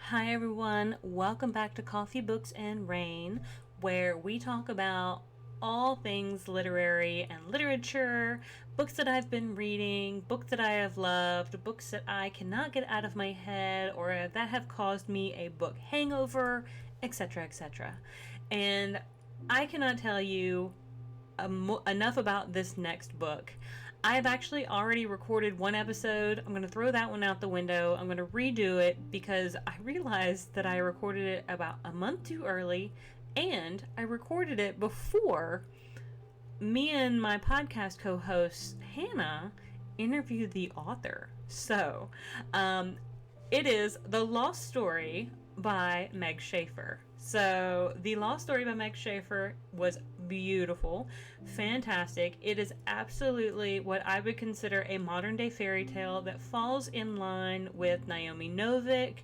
Hi everyone, welcome back to Coffee, Books, and Rain, where we talk about all things literary and literature, books that I've been reading, books that I have loved, books that I cannot get out of my head or that have caused me a book hangover, etc., etc. And I cannot tell you enough about this next book. I have actually already recorded one episode. I'm going to throw that one out the window. I'm going to redo it because I realized that I recorded it about a month too early, and I recorded it before me and my podcast co-host Hannah interviewed the author. It is The Lost Story by Meg Shaffer. So, The Lost Story by Meg Shaffer was beautiful, fantastic. It is absolutely what I would consider a modern day fairy tale that falls in line with Naomi Novik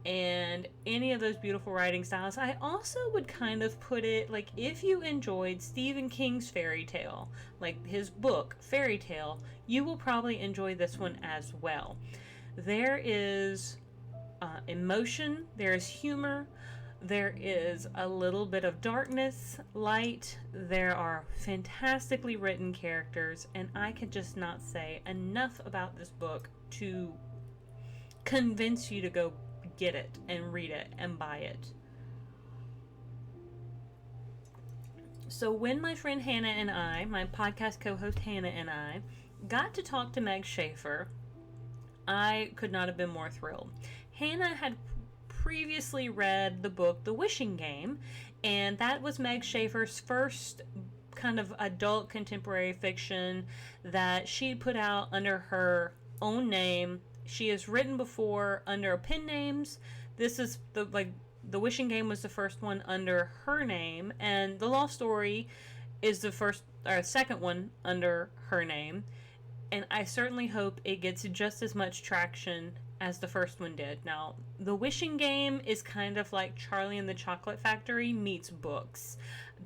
and any of those beautiful writing styles. I also would kind of put it like if you enjoyed Stephen King's fairy tale, like his book, Fairy Tale, you will probably enjoy this one as well. There is emotion, there is humor, there is a little bit of darkness, light, there are fantastically written characters, and I can just not say enough about this book to convince you to go get it and read it and buy it. So when my friend Hannah and I, my podcast co-host Hannah and I, got to talk to Meg Shaffer, I could not have been more thrilled. Hannah had previously read the book The Wishing Game, and that was Meg Shaffer's first kind of adult contemporary fiction that she put out under her own name. She has written before under pen names. This is The Wishing Game was the first one under her name, and The Lost Story is the second one under her name. And I certainly hope it gets just as much traction as the first one did. Now, The Wishing Game is kind of like Charlie and the Chocolate Factory meets books.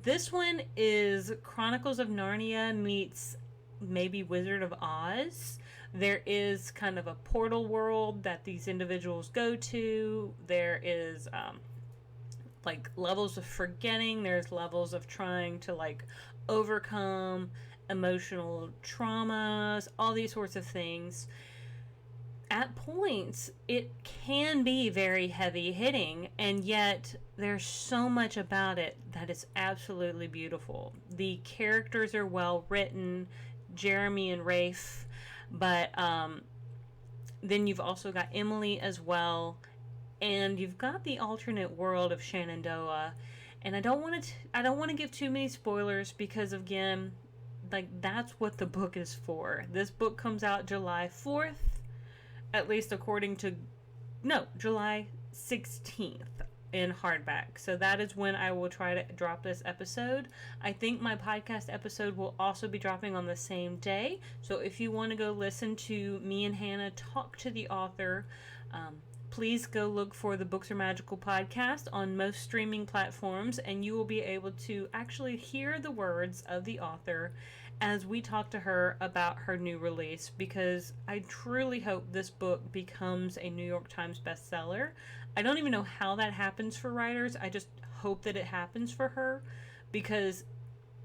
This one is Chronicles of Narnia meets maybe Wizard of Oz. There is kind of a portal world that these individuals go to. There is levels of forgetting. There's levels of trying to overcome emotional traumas, all these sorts of things. At points, it can be very heavy hitting, and yet there's so much about it that is absolutely beautiful. The characters are well written, Jeremy and Rafe, but then you've also got Emily as well, and you've got the alternate world of Shenandoah. And I don't want to give too many spoilers because, again, that's what the book is for. This book comes out July 4th, at least according to July 16th in hardback. So that is when I will try to drop this episode. I think my podcast episode will also be dropping on the same day. So if you want to go listen to me and Hannah talk to the author, please go look for the Books Are Magical podcast on most streaming platforms, and you will be able to actually hear the words of the author as we talk to her about her new release, because I truly hope this book becomes a New York Times bestseller. I don't even know how that happens for writers. I just hope that it happens for her, because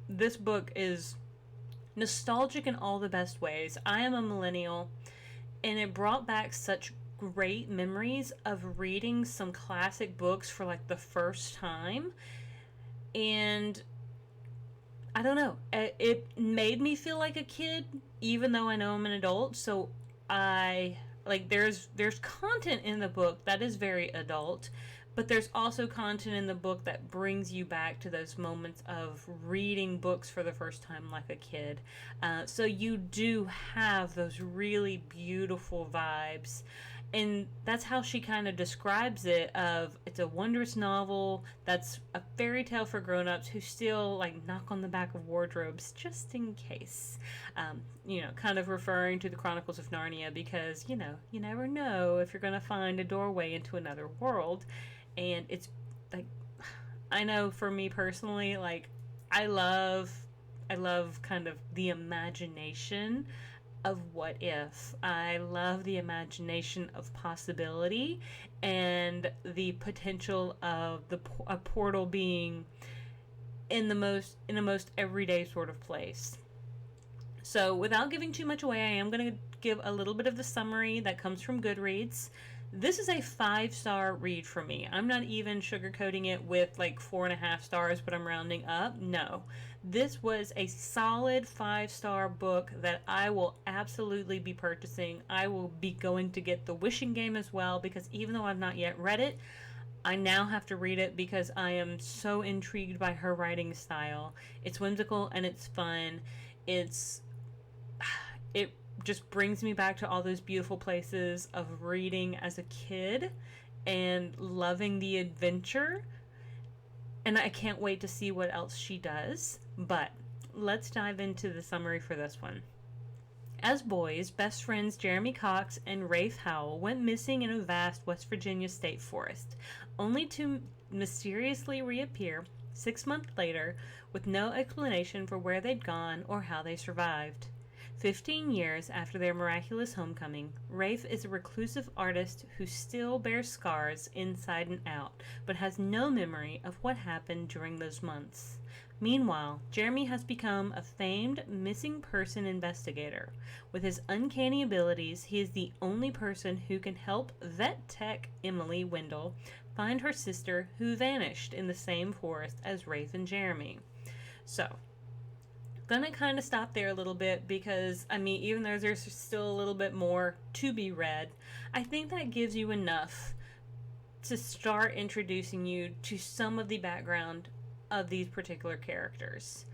this book is nostalgic in all the best ways. I am a millennial, and it brought back such great memories of reading some classic books for the first time, and I don't know, it made me feel like a kid even though I know I'm an adult. So there's content in the book that is very adult, but there's also content in the book that brings you back to those moments of reading books for the first time like a kid. So you do have those really beautiful vibes. And that's how she kind of describes it, of it's a wondrous novel that's a fairy tale for grown-ups who still knock on the back of wardrobes just in case. Kind of referring to the Chronicles of Narnia, because you never know if you're going to find a doorway into another world. And it's I know for me personally, I love kind of the imagination of what if. I love the imagination of possibility and the potential of a portal being in a most everyday sort of place. So, without giving too much away, I am going to give a little bit of the summary that comes from Goodreads. This is a 5-star read for me. I'm not even sugarcoating it with like 4.5 stars, but I'm rounding up. No. This was a solid 5-star book that I will absolutely be purchasing. I will be going to get the Wishing Game as well, because even though I've not yet read it, I now have to read it because I am so intrigued by her writing style. It's whimsical and it's fun. It just brings me back to all those beautiful places of reading as a kid and loving the adventure. And I can't wait to see what else she does. But let's dive into the summary for this one. As boys, best friends Jeremy Cox and Rafe Howell went missing in a vast West Virginia state forest, only to mysteriously reappear 6 months later with no explanation for where they'd gone or how they survived. 15 years after their miraculous homecoming, Rafe is a reclusive artist who still bears scars inside and out, but has no memory of what happened during those months. Meanwhile, Jeremy has become a famed missing person investigator. With his uncanny abilities, he is the only person who can help vet tech Emily Wendell find her sister who vanished in the same forest as Rafe and Jeremy. So, gonna kind of stop there a little bit because, I mean, even though there's still a little bit more to be read, I think that gives you enough to start introducing you to some of the background of these particular characters.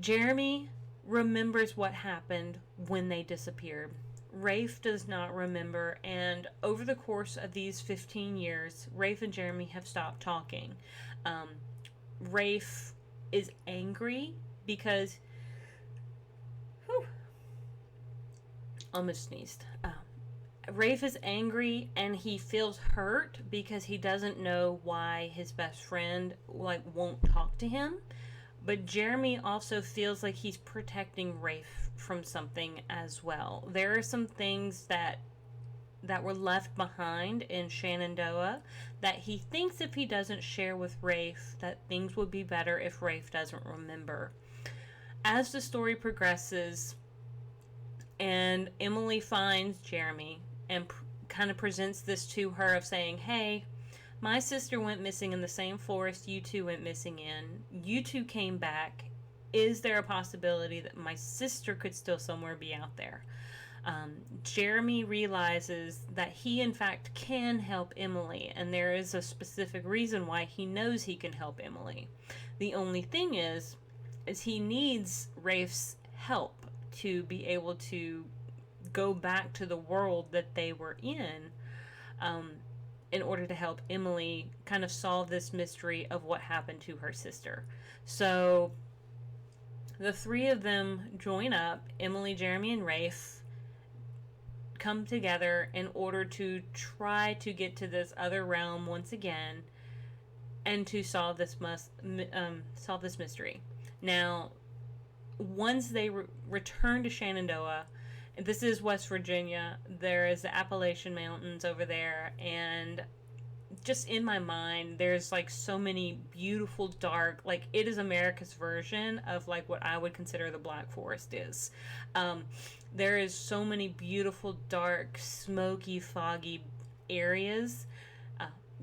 Jeremy remembers what happened when they disappeared. Rafe does not remember, and over the course of these 15 years, Rafe and Jeremy have stopped talking. Rafe is angry because almost sneezed. Rafe is angry and he feels hurt because he doesn't know why his best friend won't talk to him. But Jeremy also feels like he's protecting Rafe from something as well. There are some things that were left behind in Shenandoah that he thinks if he doesn't share with Rafe, that things would be better if Rafe doesn't remember. As the story progresses and Emily finds Jeremy and kind of presents this to her of saying, hey, my sister went missing in the same forest you two went missing in. You two came back. Is there a possibility that my sister could still somewhere be out there? Jeremy realizes that he in fact can help Emily, and there is a specific reason why he knows he can help Emily. The only thing is he needs Rafe's help to be able to go back to the world that they were in order to help Emily kind of solve this mystery of what happened to her sister. So the three of them join up. Emily, Jeremy, and Rafe come together in order to try to get to this other realm once again and to solve this mystery. Now, once they return to Shenandoah, this is West Virginia, there is the Appalachian Mountains over there, and just in my mind, there's so many beautiful dark, it is America's version of what I would consider the Black Forest is. There is so many beautiful, dark, smoky, foggy areas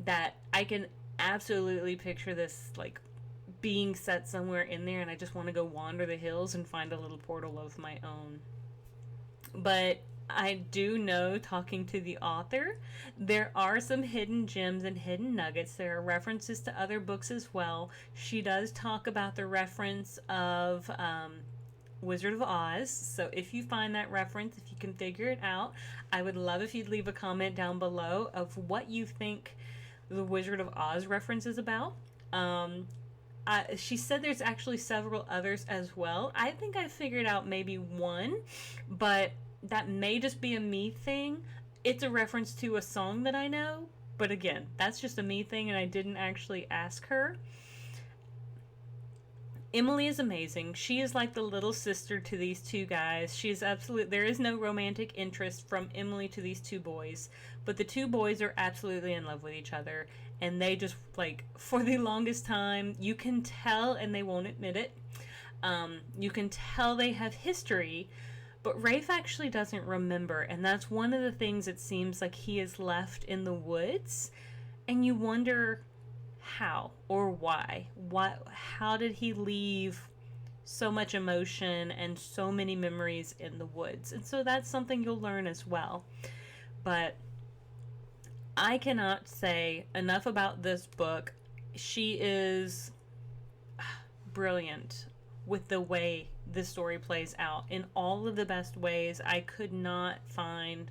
that I can absolutely picture this being set somewhere in there, and I just want to go wander the hills and find a little portal of my own. But I do know, talking to the author, there are some hidden gems and hidden nuggets. There are references to other books as well. She does talk about the reference of Wizard of Oz. So if you find that reference, if you can figure it out, I would love if you'd leave a comment down below of what you think the Wizard of Oz reference is about. She said there's actually several others as well. I think I figured out maybe one, but that may just be a me thing. It's a reference to a song that I know, but again, that's just a me thing and I didn't actually ask her. Emily is amazing. She is like the little sister to these two guys. She is absolute. There is no romantic interest from Emily to these two boys, but the two boys are absolutely in love with each other, and they just like for the longest time you can tell, and they won't admit it. You can tell they have history, but Rafe actually doesn't remember, and that's one of the things it seems like he is left in the woods, and you wonder how or why. How did he leave so much emotion and so many memories in the woods? And so that's something you'll learn as well. But I cannot say enough about this book. She is brilliant with the way the story plays out in all of the best ways. I could not find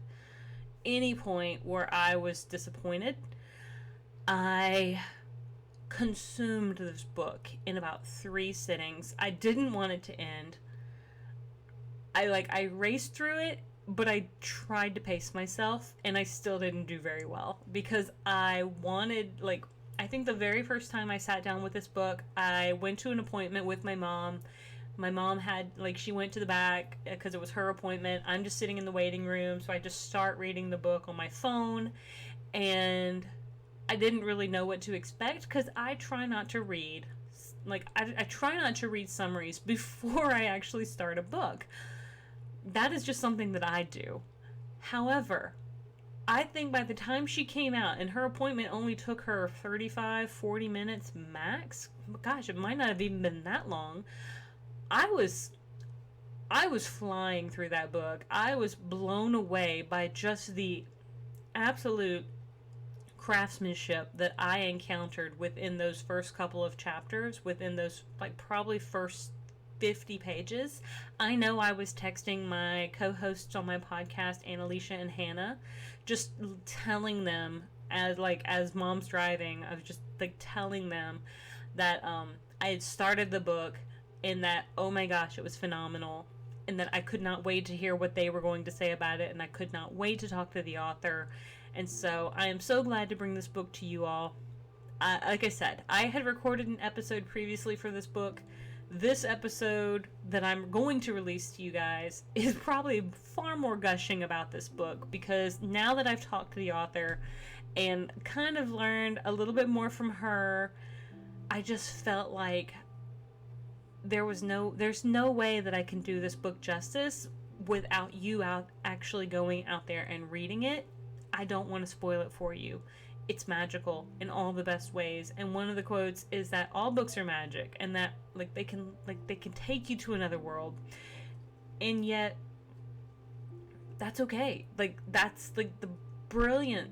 any point where I was disappointed. I consumed this book in about 3 sittings. I didn't want it to end. I raced through it, but I tried to pace myself, and I still didn't do very well because I wanted, I think the very first time I sat down with this book, I went to an appointment with my mom. My mom had, she went to the back because it was her appointment. I'm just sitting in the waiting room, so I just start reading the book on my phone, and I didn't really know what to expect because I try not to read. I try not to read summaries before I actually start a book. That is just something that I do. However, I think by the time she came out, and her appointment only took her 35, 40 minutes max. Gosh, it might not have even been that long. I was flying through that book. I was blown away by just the absolute craftsmanship that I encountered within those first couple of chapters, within those probably first 50 pages. I know I was texting my co-hosts on my podcast, Annalicia and Hannah, just telling them as mom's driving, I was just telling them that I had started the book and that, oh my gosh, it was phenomenal, and that I could not wait to hear what they were going to say about it, and I could not wait to talk to the author. And so I am so glad to bring this book to you all. Like I said, I had recorded an episode previously for this book. This episode that I'm going to release to you guys is probably far more gushing about this book, because now that I've talked to the author and kind of learned a little bit more from her, I just felt like there's no way that I can do this book justice without you actually going out there and reading it. I don't want to spoil it for you. It's magical in all the best ways, and one of the quotes is that all books are magic, and that they can take you to another world, and yet that's okay. That's the brilliancy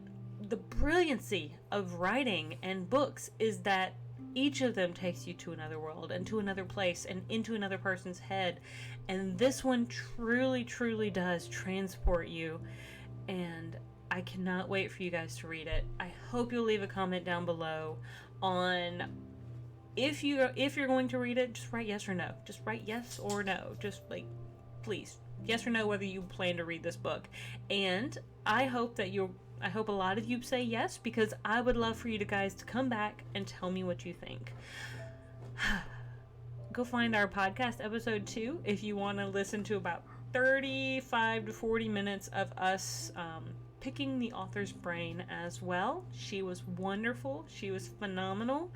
of writing and books is that each of them takes you to another world and to another place and into another person's head, and this one truly does transport you, and I cannot wait for you guys to read it. I hope you'll leave a comment down below on if you're going to read it. Just write yes or no. Just write yes or no. Just please, yes or no, whether you plan to read this book. And I hope a lot of you say yes, because I would love for you guys to come back and tell me what you think. Go find our podcast episode 2 if you want to listen to about 35 to 40 minutes of us picking the author's brain as well. She was wonderful. She was phenomenal.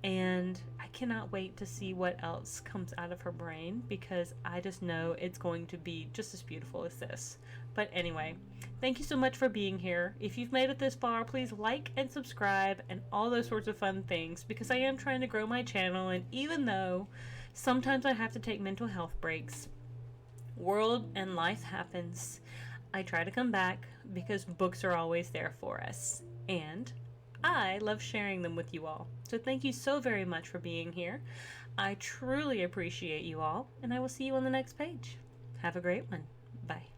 And I cannot wait to see what else comes out of her brain, because I just know it's going to be just as beautiful as this. But anyway, thank you so much for being here. If you've made it this far, please like and subscribe and all those sorts of fun things, because I am trying to grow my channel, and even though sometimes I have to take mental health breaks, world and life happens, I try to come back because books are always there for us, and I love sharing them with you all. So thank you so very much for being here. I truly appreciate you all, and I will see you on the next page. Have a great one. Bye.